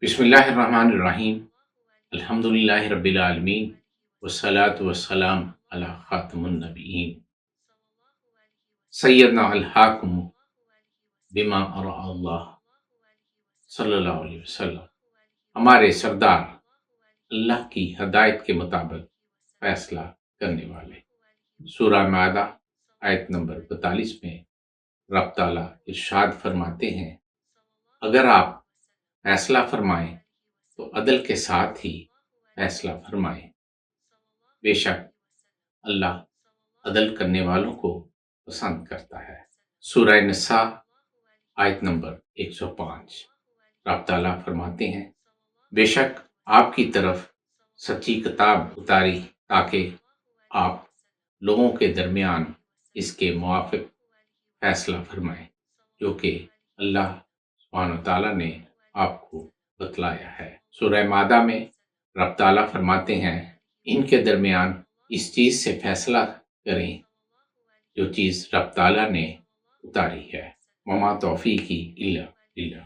بسم اللہ الرحمن الرحیم۔ الحمدللہ رب العالمین والصلاة والسلام علی خاتم النبیین سیدنا الحاکم بما اراد اللہ صلی اللہ علیہ وسلم۔ ہمارے سردار اللہ کی ہدایت کے مطابق فیصلہ کرنے والے۔ سورہ مائدہ آیت نمبر 42 میں رب تعالیٰ ارشاد فرماتے ہیں، اگر آپ فیصلہ فرمائیں تو عدل کے ساتھ ہی فیصلہ فرمائیں، بے شک اللہ عدل کرنے والوں کو پسند کرتا ہے۔ سورہ نساء آیت نمبر 105 رب تعالیٰ فرماتے ہیں، بے شک آپ کی طرف سچی کتاب اتاری تاکہ آپ لوگوں کے درمیان اس کے موافق فیصلہ فرمائیں جو کہ اللہ سبحانہ وتعالیٰ نے آپ کو بتلایا ہے۔ سورہ مائدہ میں رب تعالیٰ فرماتے ہیں، ان کے درمیان اس چیز سے فیصلہ کریں جو چیز رب تعالیٰ نے اتاری ہے، وما توفیقی الا باللہ۔